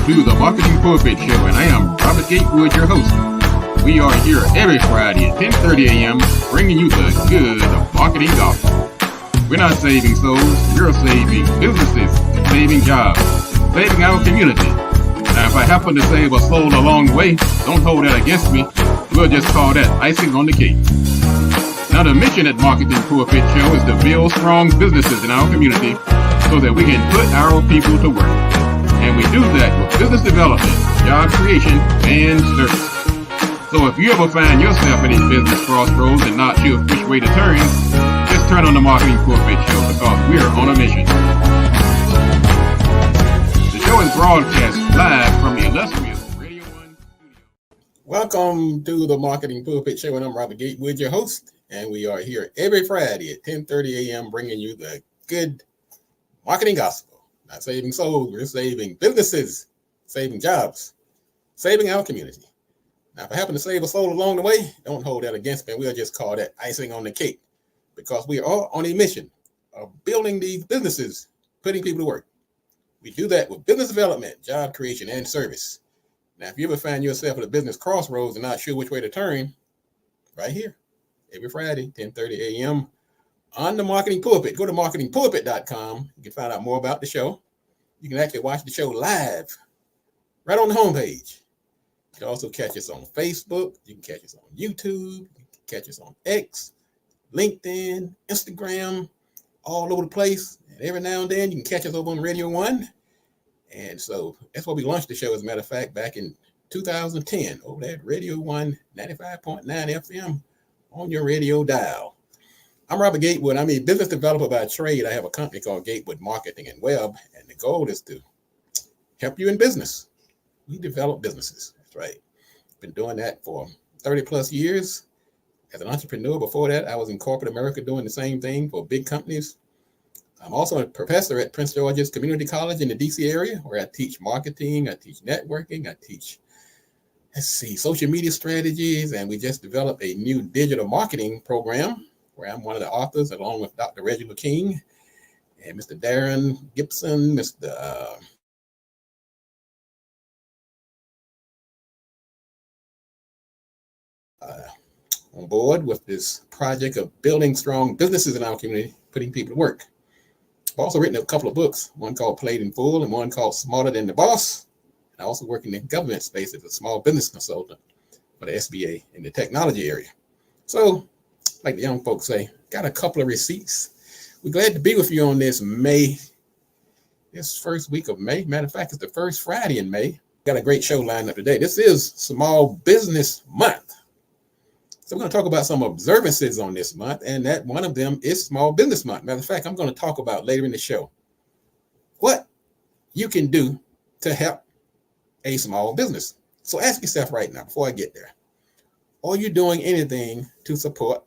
to the Marketing Pulpit Show, and I am Robert Gatewood, your host. We are here every Friday at 10:30 a.m. bringing you the good of marketing gospel. We're not saving souls, we're saving businesses, saving jobs, saving our community. Now, if I happen to save a soul along the way, don't hold that against me. We'll just call that icing on the cake. Now, the mission at Marketing Pulpit Show is to build strong businesses in our community so that we can put our people to work. And we do that with business development, job creation, and service. So if you ever find yourself in a business crossroads and not sure which way to turn, just turn on the Marketing Pulpit Show because we're on a mission. The show is broadcast live from the illustrious Radio 1 studio. Welcome to the Marketing Pulpit Show, and I'm Robert Gatewood, your host. And we are here every Friday at 10:30 a.m. bringing you the good marketing gospel. Not saving souls, we're saving businesses, saving jobs, saving our community. Now, if I happen to save a soul along the way, don't hold that against me. We'll just call that icing on the cake because we are all on a mission of building these businesses, putting people to work. We do that with business development, job creation, and service. Now, if you ever find yourself at a business crossroads and not sure which way to turn, right here, every Friday, 10:30 a.m., on the Marketing Pulpit. Go to marketingpulpit.com. You can find out more about the show. You can actually watch the show live right on the homepage. You can also catch us on Facebook. You can catch us on YouTube. You can catch us on X, LinkedIn, Instagram, all over the place. And every now and then you can catch us over on Radio 1. And so that's why we launched the show, as a matter of fact, back in 2010 over there at Radio 1, 95.9 FM on your radio dial. I'm Robert Gatewood. I'm a business developer by trade. I have a company called Gatewood Marketing and Web, and the goal is to help you in business. We develop businesses. That's right. Been doing that for 30 plus years. As an entrepreneur before that, I was in corporate America doing the same thing for big companies. I'm also a professor at Prince George's Community College in the DC area, where I teach marketing, I teach networking, I teach social media strategies, and we just developed a new digital marketing program where I'm one of the authors, along with Dr. Reginald King and Mr. Darren Gibson, Mr. On board with this project of building strong businesses in our community, putting people to work. I've also written a couple of books, one called Played in Full and one called Smarter Than the Boss. And I also work in the government space as a small business consultant for the SBA in the technology area. So, like the young folks say, got a couple of receipts. We're glad to be with you on this first week of May. Matter of fact, it's the first Friday in May. Got a great show lined up today. This is Small Business Month. So we're going to talk about some observances on this month, and that one of them is Small Business Month. Matter of fact, I'm going to talk about later in the show what you can do to help a small business. So ask yourself right now, before I get there, are you doing anything to support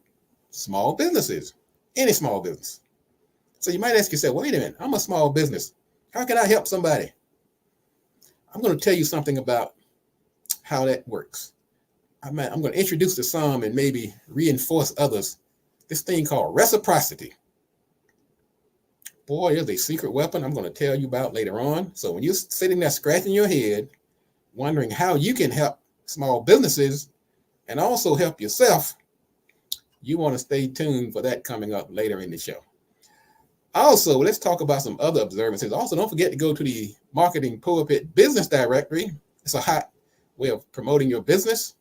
small businesses, any small business? So you might ask yourself, wait a minute, I'm a small business. How can I help somebody? I'm going to tell you something about how that works. I'm going to introduce to some and maybe reinforce others this thing called reciprocity. Boy, there's a secret weapon I'm going to tell you about later on. So when you're sitting there scratching your head, wondering how you can help small businesses and also help yourself, you want to stay tuned for that coming up later in the show. Also, let's talk about some other observances. Also, don't forget to go to the Marketing Pulpit Business Directory. It's a hot way of promoting your business.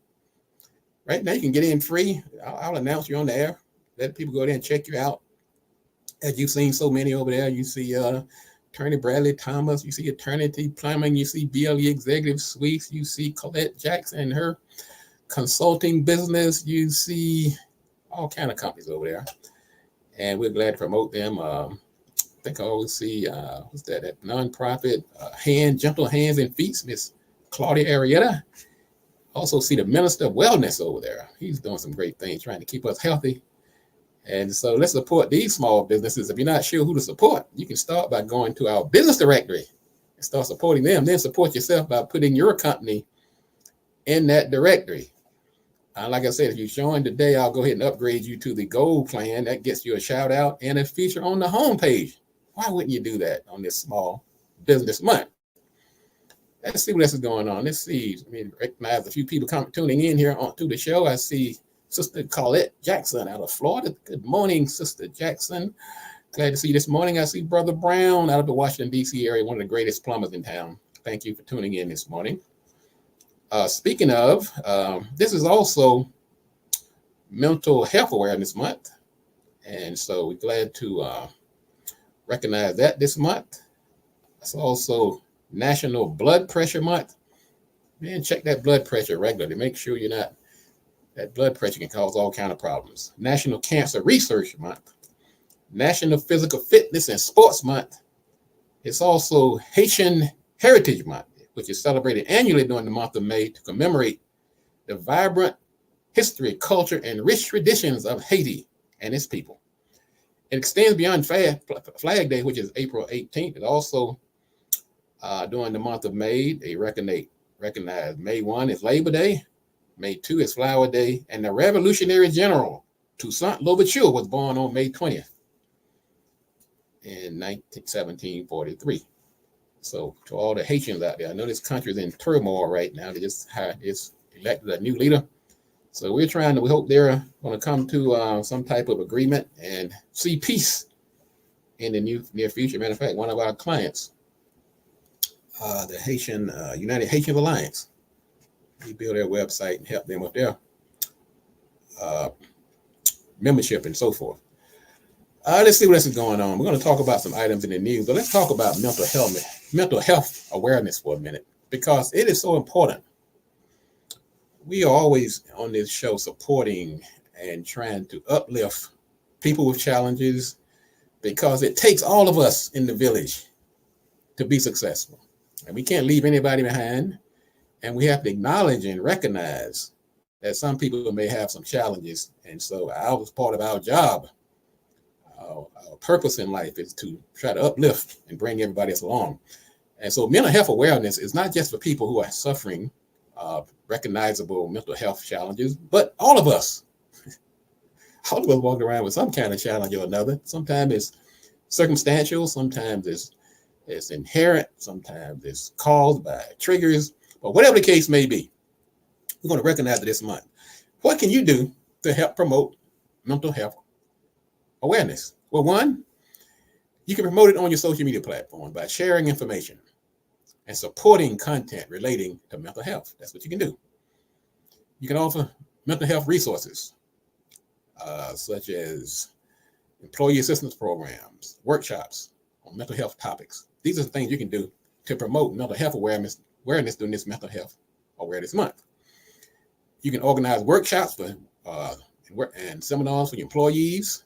Right now, you can get in free. I'll announce you on the air. Let people go there and check you out. As you've seen so many over there, you see Attorney Bradley Thomas, you see Eternity Plumbing, you see BLE Executive Suites, you see Colette Jackson and her consulting business, you see all kind of companies over there, and we're glad to promote them. I think I always see that nonprofit Gentle Hands and Feet, Miss Claudia Arrieta. Also see the Minister of Wellness over there. He's doing some great things, trying to keep us healthy. And so let's support these small businesses. If you're not sure who to support, you can start by going to our business directory and start supporting them. Then support yourself by putting your company in that directory. Like I said, if you joined today, I'll go ahead and upgrade you to the gold plan. That gets you a shout out and a feature on the homepage. Why wouldn't you do that on this Small Business Month? Let's see what else is going on. Let's see. I mean, recognize a few people tuning in here to the show. I see Sister Colette Jackson out of Florida. Good morning, Sister Jackson. Glad to see you this morning. I see Brother Brown out of the Washington, D.C. area, one of the greatest plumbers in town. Thank you for tuning in this morning. Speaking of, this is also Mental Health Awareness Month. And so we're glad to recognize that this month. It's also National Blood Pressure Month. Man, check that blood pressure regularly. Make sure that blood pressure can cause all kinds of problems. National Cancer Research Month. National Physical Fitness and Sports Month. It's also Haitian Heritage Month, which is celebrated annually during the month of May to commemorate the vibrant history, culture, and rich traditions of Haiti and its people. It extends beyond Flag Day, which is April 18th. It also, during the month of May, they recognize May 1 is Labor Day, May 2 is Flower Day, and the Revolutionary General Toussaint Louverture was born on May 20th in 1743. So to all the Haitians out there, I know this country is in turmoil right now. They just elected a new leader. So we hope they're going to come to some type of agreement and see peace in the near future. Matter of fact, one of our clients, the Haitian United Haitian Alliance, we build their website and help them with their membership and so forth. Let's see what else is going on. We're going to talk about some items in the news, but let's talk about mental health awareness for a minute, because it is so important. We are always on this show supporting and trying to uplift people with challenges, because it takes all of us in the village to be successful. And we can't leave anybody behind. And we have to acknowledge and recognize that some people may have some challenges. And so part of our job, our purpose in life is to try to uplift and bring everybody else along. And so mental health awareness is not just for people who are suffering recognizable mental health challenges, but all of us. All of us walk around with some kind of challenge or another. Sometimes it's circumstantial, sometimes it's inherent, sometimes it's caused by triggers, but whatever the case may be, we're going to recognize it this month. What can you do to help promote mental health awareness? Well, one, you can promote it on your social media platform by sharing information and supporting content relating to mental health. That's what you can do. You can offer mental health resources, such as employee assistance programs, workshops on mental health topics. These are the things you can do to promote mental health awareness during this Mental Health Awareness Month. You can organize workshops and seminars for your employees.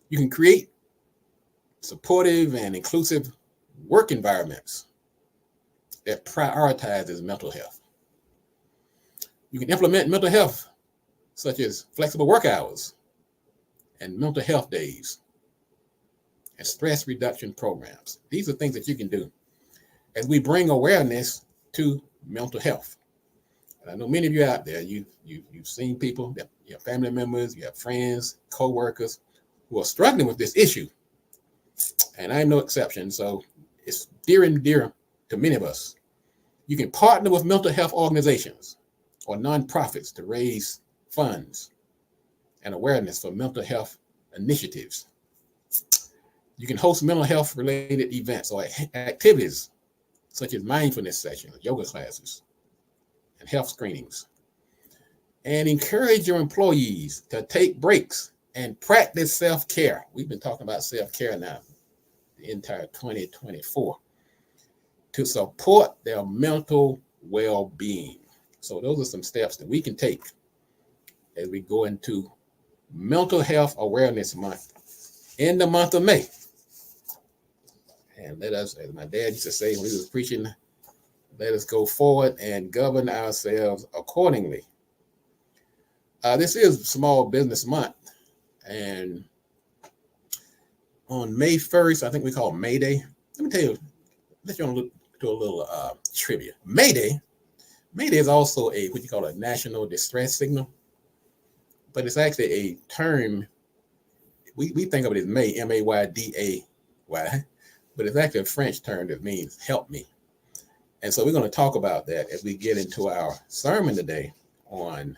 You can create supportive and inclusive work environments that prioritizes mental health. You can implement mental health, such as flexible work hours and mental health days and stress reduction programs. These are things that you can do as we bring awareness to mental health. And I know many of you out there, you've seen people, you have family members, you have friends, co-workers who are struggling with this issue. And I'm no exception. So it's dear and dear to many of us. You can partner with mental health organizations or nonprofits to raise funds and awareness for mental health initiatives. You can host mental health related events or activities such as mindfulness sessions, yoga classes, and health screenings. And encourage your employees to take breaks and practice self-care. We've been talking about self-care now the entire 2024 to support their mental well-being. So those are some steps that we can take as we go into Mental Health Awareness Month in the month of May. And let us, as my dad used to say when he was preaching, let us go forward and govern ourselves accordingly. This is Small Business Month. And on May 1st, I think we call it May Day. Let me tell you, let you on to a little trivia. May Day is also what you call a national distress signal, but it's actually a term. We think of it as May, M-A-Y-D-A-Y, but it's actually a French term that means help me. And so we're going to talk about that as we get into our sermon today on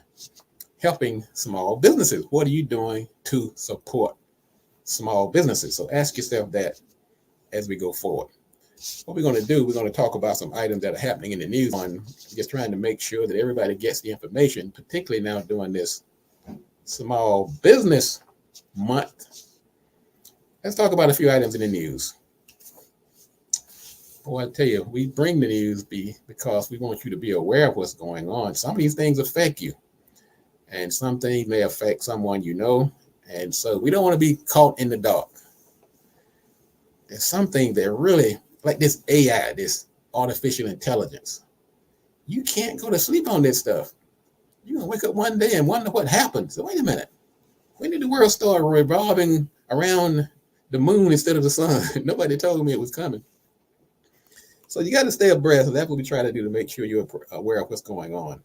helping small businesses. What are you doing to support small businesses? So ask yourself that as we go forward. What we're going to do, we're going to talk about some items that are happening in the news on just trying to make sure that everybody gets the information, particularly now during this small business month. Let's talk about a few items in the news. Boy, I tell you, we bring the news because we want you to be aware of what's going on. Some of these things affect you, and some things may affect someone you know. And so we don't want to be caught in the dark. There's some things that really, like this AI, this artificial intelligence, you can't go to sleep on this stuff. You're going to wake up one day and wonder what happened. So wait a minute. When did the world start revolving around the moon instead of the sun? Nobody told me it was coming. So you got to stay abreast. That's what we try to do to make sure you're aware of what's going on.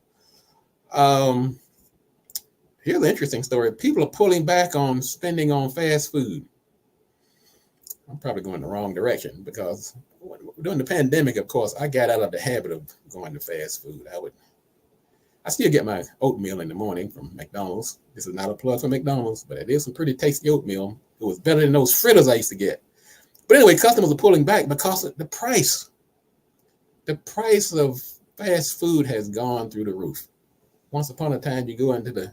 Here's an interesting story. People are pulling back on spending on fast food. I'm probably going the wrong direction because during the pandemic, of course, I got out of the habit of going to fast food. I still get my oatmeal in the morning from McDonald's. This is not a plug for McDonald's, but it is some pretty tasty oatmeal. It was better than those fritters I used to get. But anyway, customers are pulling back because of the price. The price of fast food has gone through the roof. Once upon a time, you go into the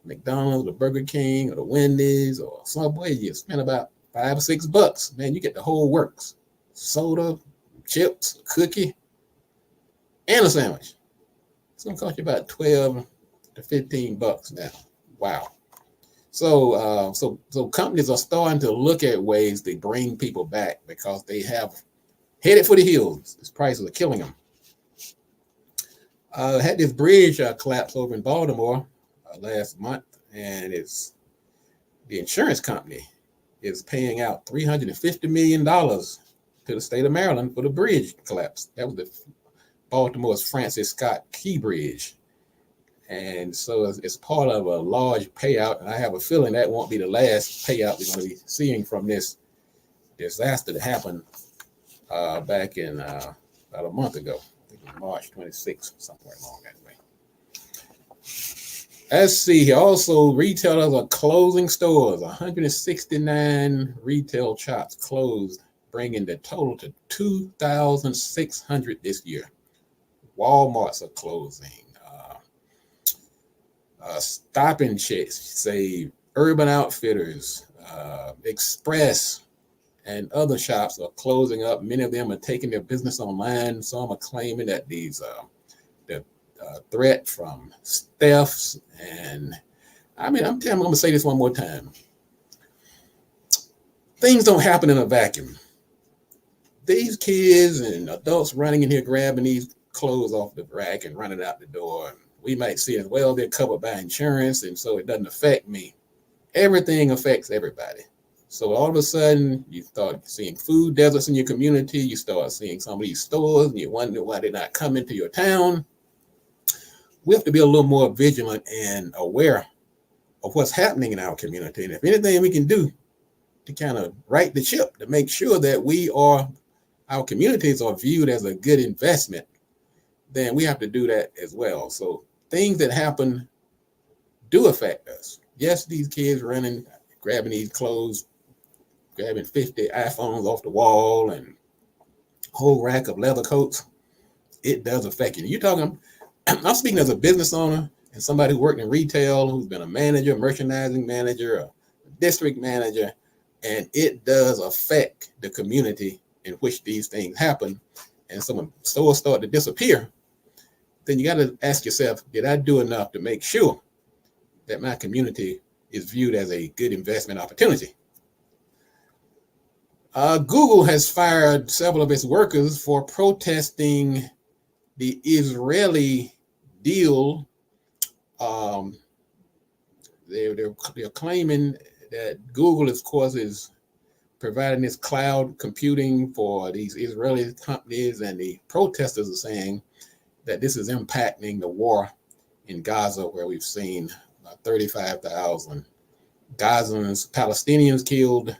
McDonald's, or Burger King, or the Wendy's, or Subway, you spend about $5 or $6. Man, you get the whole works. Soda, chips, cookie, and a sandwich. It's going to cost you about $12 to $15 now. Wow. So companies are starting to look at ways to bring people back because they have headed for the hills. These prices are killing them. Had this bridge collapse over in Baltimore last month, and the insurance company is paying out $350 million to the state of Maryland for the bridge collapse. That was the Baltimore's Francis Scott Key Bridge. And so it's part of a large payout, and I have a feeling that won't be the last payout we're going to be seeing from this disaster that happened back in about a month ago. I think it was March 26th, somewhere along that way. Let's see here. Also, retailers are closing stores. 169 retail shops closed, bringing the total to 2,600 this year. Walmarts are closing. Stop and Shop, Urban Outfitters, Express, and other shops are closing up. Many of them are taking their business online. Some are claiming that the threat from thefts, and I'm going to say this one more time. Things don't happen in a vacuum. These kids and adults running in here grabbing these clothes off the rack and running out the door. We might see as well they're covered by insurance, and so it doesn't affect me. Everything affects everybody. So all of a sudden, you start seeing food deserts in your community. You start seeing some of these stores, and you wonder why they're not coming to your town. We have to be a little more vigilant and aware of what's happening in our community. And if anything we can do to kind of right the ship, to make sure that our communities are viewed as a good investment, then we have to do that as well. So things that happen do affect us. Yes, these kids running, grabbing these clothes, grabbing 50 iPhones off the wall and a whole rack of leather coats, it does affect you. I'm speaking as a business owner and somebody who worked in retail, who's been a manager, merchandising manager, a district manager, and it does affect the community in which these things happen. And so when stores start to disappear, then you got to ask yourself, did I do enough to make sure that my community is viewed as a good investment opportunity? Google has fired several of its workers for protesting the Israeli deal. They're claiming that Google, of course, is providing this cloud computing for these Israeli companies, and the protesters are saying that this is impacting the war in Gaza, where we've seen 35,000 Gazans, Palestinians killed,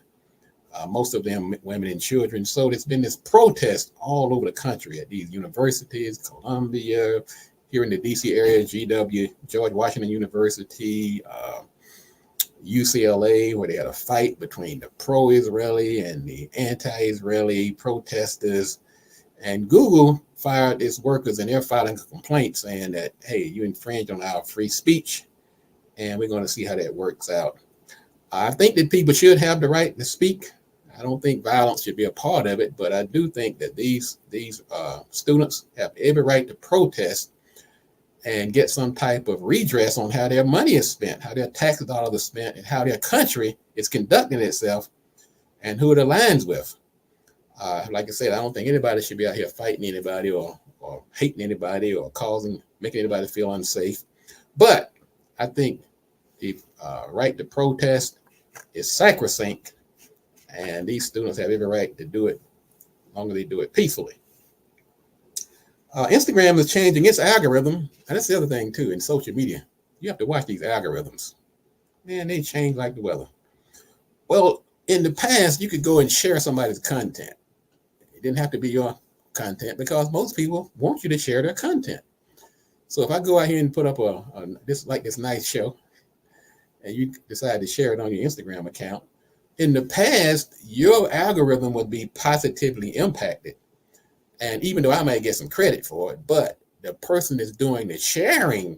most of them women and children. So there's been this protest all over the country at these universities, Columbia, here in the DC area, GW, George Washington University, UCLA, where they had a fight between the pro-Israeli and the anti-Israeli protesters. And Google fired its workers, and they're filing a complaint saying that, hey, you infringed on our free speech, and we're going to see how that works out. I think that people should have the right to speak. I don't think violence should be a part of it, but I do think that these students have every right to protest and get some type of redress on how their money is spent, how their tax dollars are spent, and how their country is conducting itself, and who it aligns with. Like I said, I don't think anybody should be out here fighting anybody or hating anybody or making anybody feel unsafe. But I think the right to protest is sacrosanct, and these students have every right to do it as long as they do it peacefully. Instagram is changing its algorithm, and that's the other thing too in social media. You have to watch these algorithms. Man, they change like the weather. Well, in the past, you could go and share somebody's content. It didn't have to be your content because most people want you to share their content. So if I go out here and put up this nice show, and you decide to share it on your Instagram account, in the past, your algorithm would be positively impacted. And even though I might get some credit for it, but the person that's doing the sharing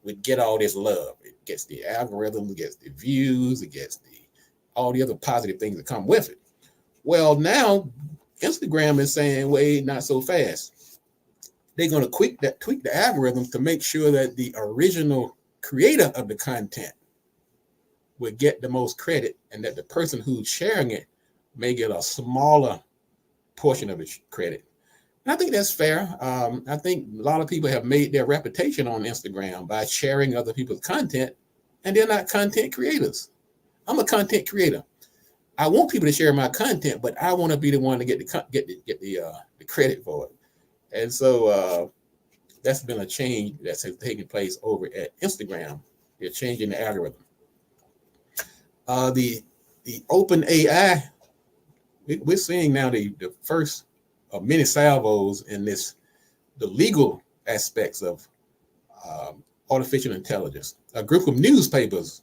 would get all this love. It gets the algorithm, it gets the views, it gets all the other positive things that come with it. Well, now Instagram is saying, wait, not so fast. They're going to tweak the algorithm to make sure that the original creator of the content would get the most credit, and that the person who's sharing it may get a smaller portion of the credit. And I think that's fair. I think a lot of people have made their reputation on Instagram by sharing other people's content, and they're not content creators. I'm a content creator. I want people to share my content, but I want to be the one to get the credit for it. And so that's been a change that's taking place over at Instagram. They're changing the algorithm. The OpenAI, we're seeing now the first of many salvos in the legal aspects of artificial intelligence. A group of newspapers,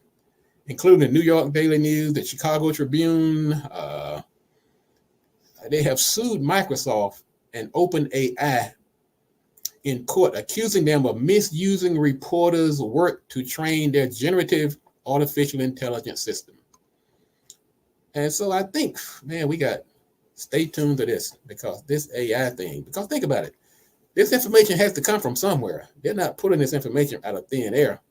including the New York Daily News, the Chicago Tribune, they have sued Microsoft and OpenAI in court, accusing them of misusing reporters' work to train their generative artificial intelligence system. And so I think, man, we got stay tuned to this, because this AI thing, because think about it, this information has to come from somewhere. They're not putting this information out of thin air.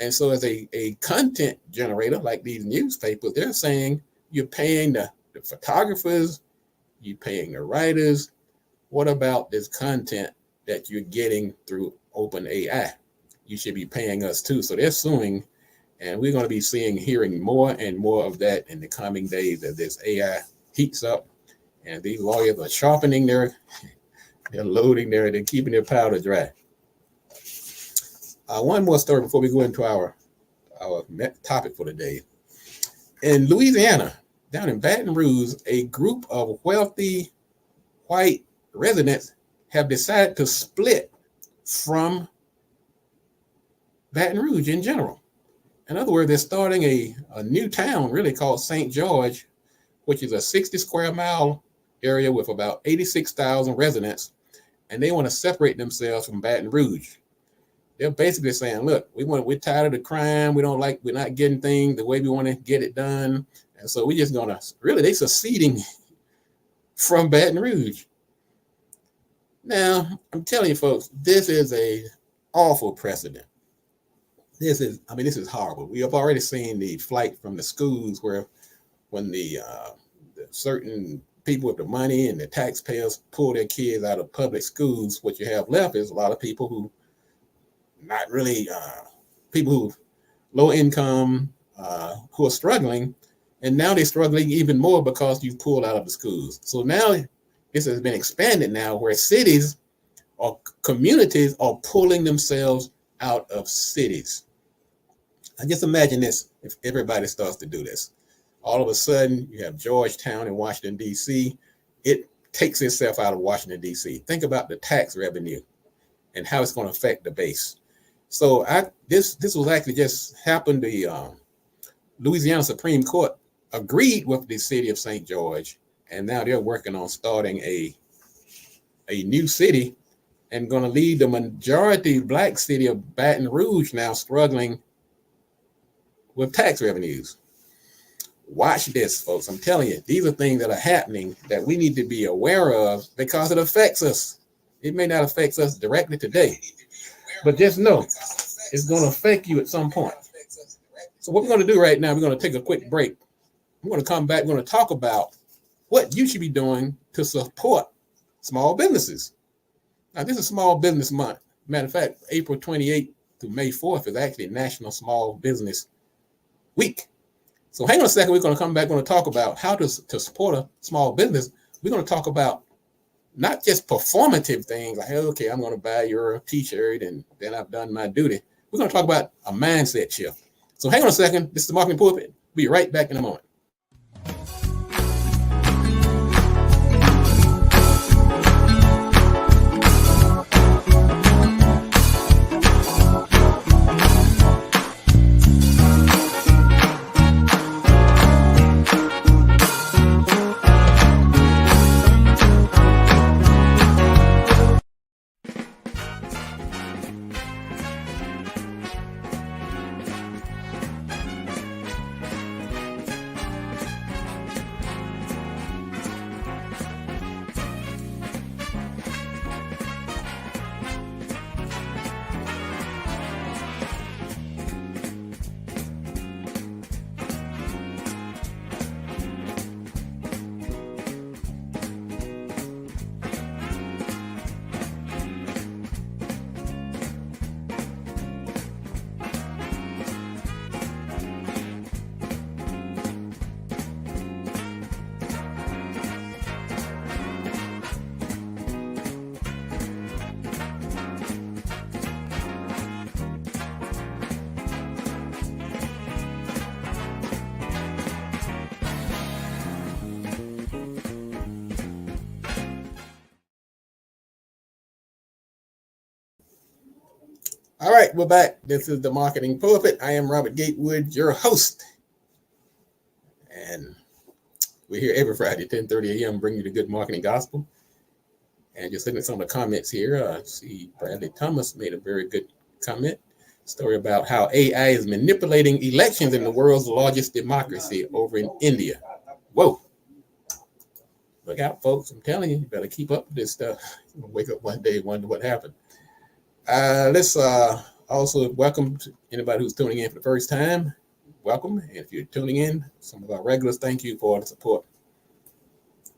And so as a content generator like these newspapers, they're saying you're paying the photographers, you're paying the writers. What about this content that you're getting through OpenAI? You should be paying us too. So they're suing, and we're going to be hearing more and more of that in the coming days as this AI heats up, and these lawyers are sharpening they're loading they're keeping their powder dry. One more story before we go into our topic for the day. In Louisiana, down in Baton Rouge, a group of wealthy white residents have decided to split from Baton Rouge in general. In other words, they're starting a new town really called St. George, which is a 60 square mile area with about 86,000 residents, and they want to separate themselves from Baton Rouge. They're basically saying, look, we're tired of the crime. We're not getting things the way we want to get it done. And so we're just going to, they're seceding from Baton Rouge. Now, I'm telling you folks, this is a awful precedent. This is horrible. We have already seen the flight from the schools where when the certain people with the money and the taxpayers pull their kids out of public schools, what you have left is a lot of people who not really people who low income, who are struggling, and now they're struggling even more because you pulled out of the schools. So now this has been expanded now where cities or communities are pulling themselves out of cities. I just imagine this if everybody starts to do this. All of a sudden, you have Georgetown in Washington, D.C. It takes itself out of Washington, D.C. Think about the tax revenue and how it's going to affect the base. So this was actually just happened. The Louisiana Supreme Court agreed with the city of St. George, and now they're working on starting a new city and going to leave the majority black city of Baton Rouge now struggling with tax revenues. Watch this, folks. I'm telling you, these are things that are happening that we need to be aware of because it affects us. It may not affect us directly today, but just know it's going to affect you at some point. So what we're going to do right now, we're going to take a quick break. We're going to come back. We're going to talk about what you should be doing to support small businesses. Now, this is Small Business Month. Matter of fact, April 28th to May 4th is actually National Small Business Week. So hang on a second. We're going to come back. We're going to talk about how to support a small business. We're going to talk about not just performative things like, okay, I'm going to buy your t-shirt and then I've done my duty. We're going to talk about a mindset shift. So hang on a second. This is the Marketing Pulpit. Be right back in a moment. All right, we're back. This is the Marketing Pulpit. I am Robert Gatewood, your host. And we're here every Friday, 10:30 a.m., bringing you the good marketing gospel. And just looking at some of the comments here, I see Bradley Thomas made a very good comment. Story about how AI is manipulating elections in the world's largest democracy over in India. Whoa. Look out, folks. I'm telling you, you better keep up with this stuff. You'll wake up one day and wonder what happened. Let's also welcome anybody who's tuning in for the first time. Welcome. And if you're tuning in, some of our regulars, thank you for the support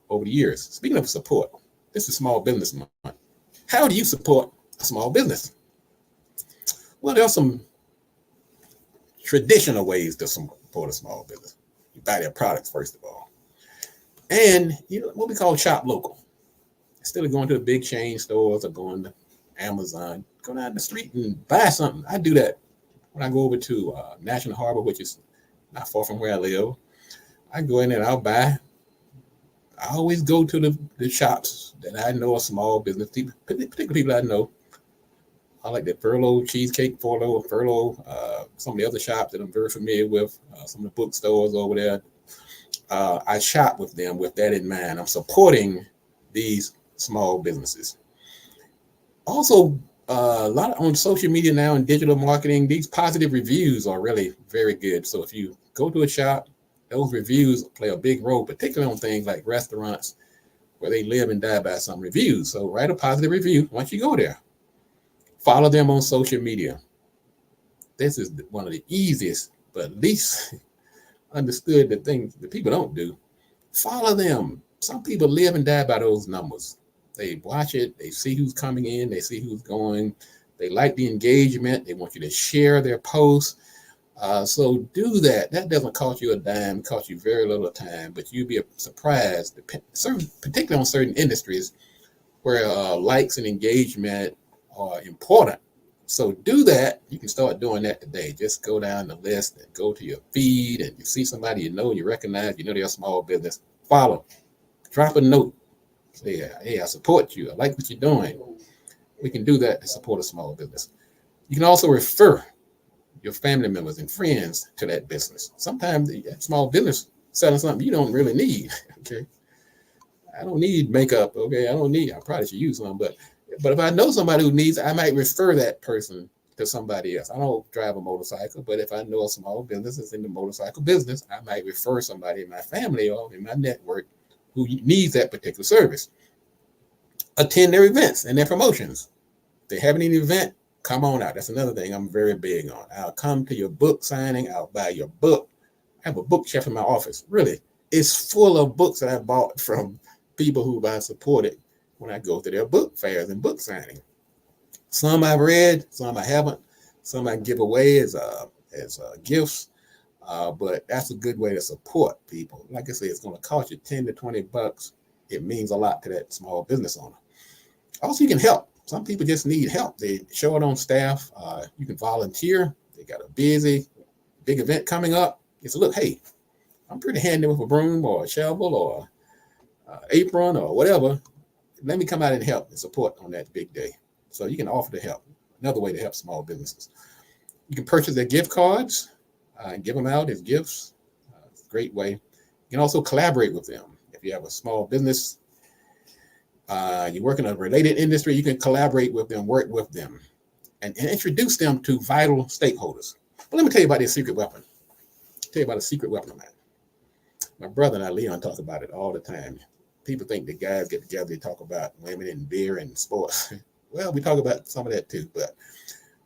over the years. Speaking of support, this is Small Business Month. How do you support a small business? Well, there are some traditional ways to support a small business. You buy their products, first of all. And you know what we call shop local. Instead of going to the big chain stores or going to Amazon, go down the street and buy something. I do that when I go over to National Harbor, which is not far from where I live. I go in there and I'll buy. I always go to the shops that I know are small business people, particular people I know. I like that Furlough Cheesecake, Furlough, some of the other shops that I'm very familiar with, some of the bookstores over there. I shop with them with that in mind. I'm supporting these small businesses. Also, a lot on social media now and digital marketing, these positive reviews are really very good. So if you go to a shop, those reviews play a big role, particularly on things like restaurants where they live and die by some reviews. So write a positive review once you go there. Follow them on social media. This is one of the easiest, but least understood the things that people don't do. Follow them. Some people live and die by those numbers. They watch it. They see who's coming in. They see who's going. They like the engagement. They want you to share their posts. So do that. That doesn't cost you a dime. It costs you very little time, but you'd be surprised, particularly on certain industries where likes and engagement are important. So do that. You can start doing that today. Just go down the list and go to your feed, and you see somebody you recognize, they're a small business. Follow. Drop a note. Say, hey, I support you. I like what you're doing. We can do that to support a small business. You can also refer your family members and friends to that business. Sometimes the small business selling something you don't really need. Okay. I don't need makeup. Okay. I probably should use some, but if I know somebody who needs it, I might refer that person to somebody else. I don't drive a motorcycle, but if I know a small business is in the motorcycle business, I might refer somebody in my family or in my network who needs that particular service. Attend their events and their promotions. If they have any event, come on out. That's another thing I'm very big on. I'll come to your book signing. I'll buy your book. I have a bookshelf in my office. Really, it's full of books that I bought from people who I supported when I go to their book fairs and book signing. Some I've read, some I haven't. Some I give away as gifts. But that's a good way to support people. Like I say, it's going to cost you $10 to $20. It means a lot to that small business owner. Also, you can help. Some people just need help. They show it on staff. You can volunteer. They got a big event coming up. It's look, hey, I'm pretty handy with a broom or a shovel or apron or whatever. Let me come out and help and support on that big day. So you can offer to help. Another way to help small businesses. You can purchase their gift cards and give them out as gifts. It's a great way. You can also collaborate with them. If you have a small business, you work in a related industry, you can collaborate with them, work with them, and introduce them to vital stakeholders. But let me tell you about this secret weapon. Tell you about a secret weapon of mine. My brother and I, Leon, talk about it all the time. People think the guys get together, they talk about women and beer and sports. Well, we talk about some of that too, but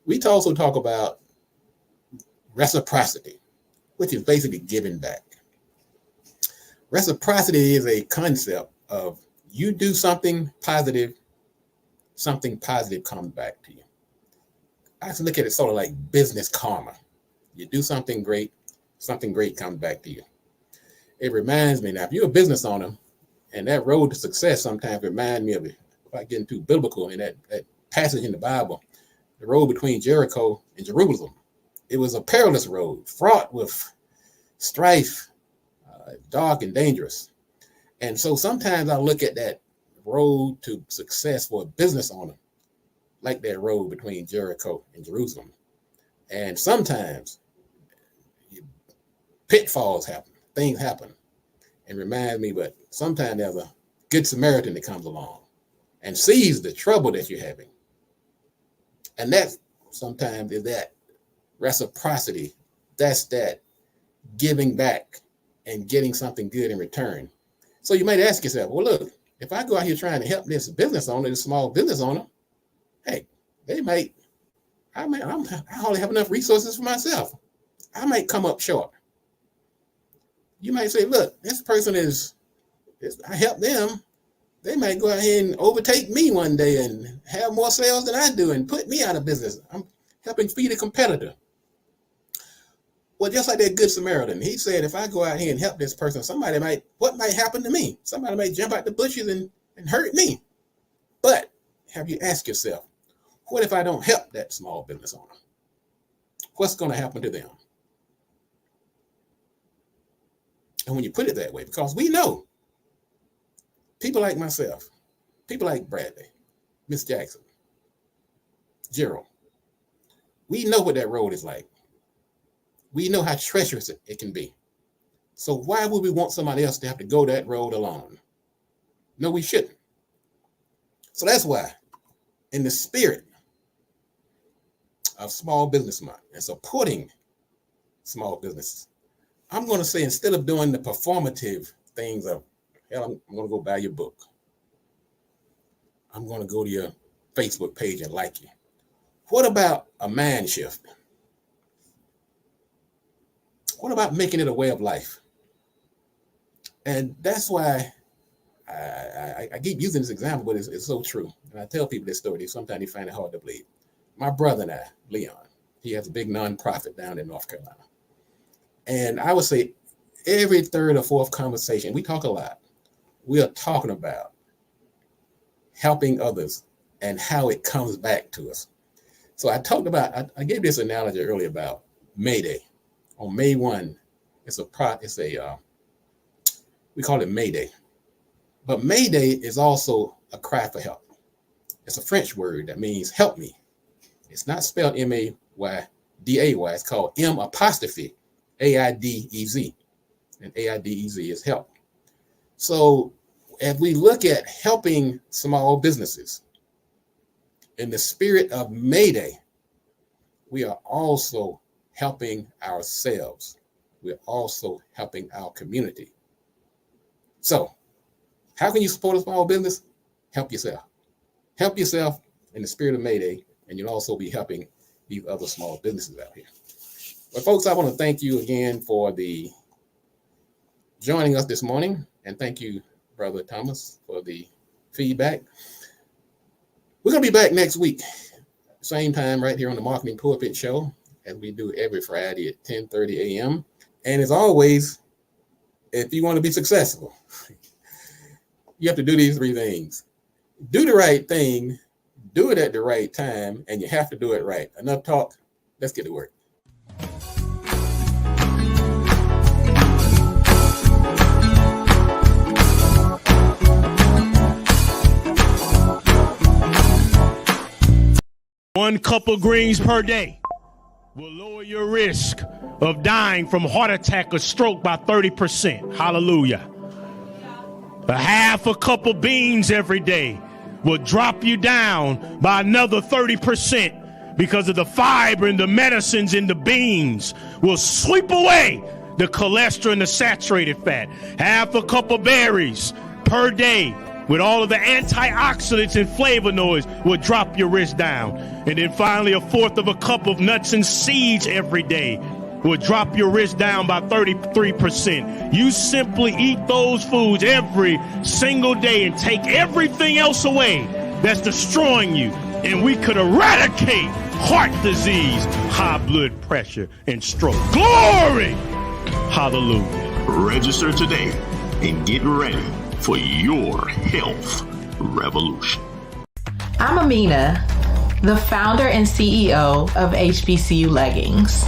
we also talk about reciprocity, which is basically giving back. Reciprocity is a concept of you do something positive comes back to you. I just look at it sort of like business karma. You do something great comes back to you. It reminds me now, if you're a business owner, and that road to success sometimes reminds me of it, if I get too biblical, in that passage in the Bible, the road between Jericho and Jerusalem. It was a perilous road, fraught with strife, dark and dangerous. And so sometimes I look at that road to success for a business owner like that road between Jericho and Jerusalem. And sometimes pitfalls happen, things happen, and remind me, but sometimes there's a good Samaritan that comes along and sees the trouble that you're having. And that sometimes is that reciprocity. That's that giving back and getting something good in return. So you might ask yourself, well, look, if I go out here trying to help this business owner, this small business owner, hey, I hardly have enough resources for myself. I might come up short. You might say, look, this person I help them. They might go out here and overtake me one day and have more sales than I do and put me out of business. I'm helping feed a competitor. Well, just like that Good Samaritan, he said, if I go out here and help this person, what might happen to me? Somebody might jump out the bushes and hurt me. But have you asked yourself, what if I don't help that small business owner? What's going to happen to them? And when you put it that way, because we know people like myself, people like Bradley, Miss Jackson, Gerald, we know what that road is like. We know how treacherous it can be. So why would we want somebody else to have to go that road alone? No, we shouldn't. So that's why, in the spirit of Small Business Month and supporting small businesses, I'm going to say, instead of doing the performative things of, hell, I'm going to go buy your book. I'm going to go to your Facebook page and like you. What about a mind shift? What about making it a way of life? And that's why I keep using this example, but it's so true. And I tell people this story. Sometimes they find it hard to believe. My brother and I, Leon, he has a big nonprofit down in North Carolina. And I would say every third or fourth conversation, we talk a lot. We are talking about helping others and how it comes back to us. So I talked about, I gave this analogy earlier about May Day. On May 1, we call it May Day. But May Day is also a cry for help. It's a French word that means help me. It's not spelled M-A-Y-D-A-Y. It's called M''AIDEZ. And AIDEZ is help. So as we look at helping small businesses, in the spirit of May Day, we are also helping ourselves. We're also helping our community. So how can you support a small business? Help yourself. Help yourself in the spirit of May Day, and you'll also be helping these other small businesses out here. But folks, I want to thank you again for joining us this morning. And thank you, Brother Thomas, for the feedback. We're going to be back next week, same time right here on the Marketing Pulpit Show, as we do every Friday at 10:30 a.m. And as always, if you want to be successful, you have to do these 3 things. Do the right thing, do it at the right time, and you have to do it right. Enough talk. Let's get to work. One cup of greens per day will lower your risk of dying from heart attack or stroke by 30%. Hallelujah. A half a cup of beans every day will drop you down by another 30% because of the fiber and the medicines in the beans will sweep away the cholesterol and the saturated fat. Half a cup of berries per day with all of the antioxidants and flavonoids will drop your risk down. And then finally, 1/4 of a cup of nuts and seeds every day will drop your risk down by 33%. You simply eat those foods every single day and take everything else away that's destroying you. And we could eradicate heart disease, high blood pressure, and stroke. Glory! Hallelujah. Register today and get ready for your health revolution. I'm Amina, the founder and CEO of HBCU Leggings.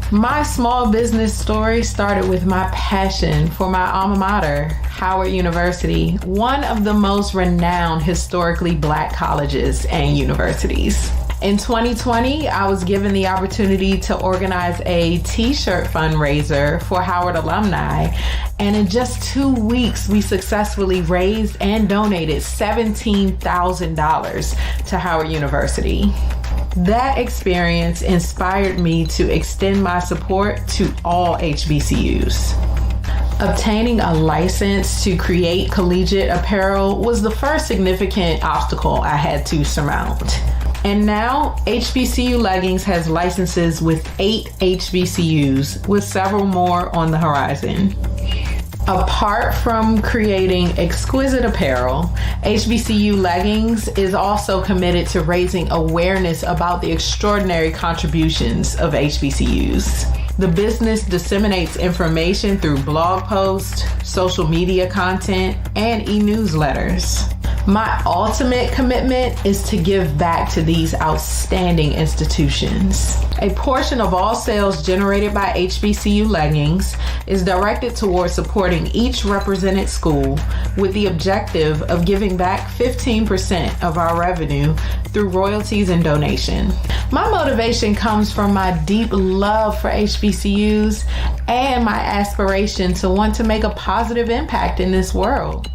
My small business story started with my passion for my alma mater, Howard University, one of the most renowned historically Black colleges and universities. In 2020, I was given the opportunity to organize a t-shirt fundraiser for Howard alumni. And in just 2 weeks, we successfully raised and donated $17,000 to Howard University. That experience inspired me to extend my support to all HBCUs. Obtaining a license to create collegiate apparel was the first significant obstacle I had to surmount. And now, HBCU Leggings has licenses with 8 HBCUs, with several more on the horizon. Apart from creating exquisite apparel, HBCU Leggings is also committed to raising awareness about the extraordinary contributions of HBCUs. The business disseminates information through blog posts, social media content, and e-newsletters. My ultimate commitment is to give back to these outstanding institutions. A portion of all sales generated by HBCU Leggings is directed towards supporting each represented school with the objective of giving back 15% of our revenue through royalties and donation. My motivation comes from my deep love for HBCUs and my aspiration to want to make a positive impact in this world.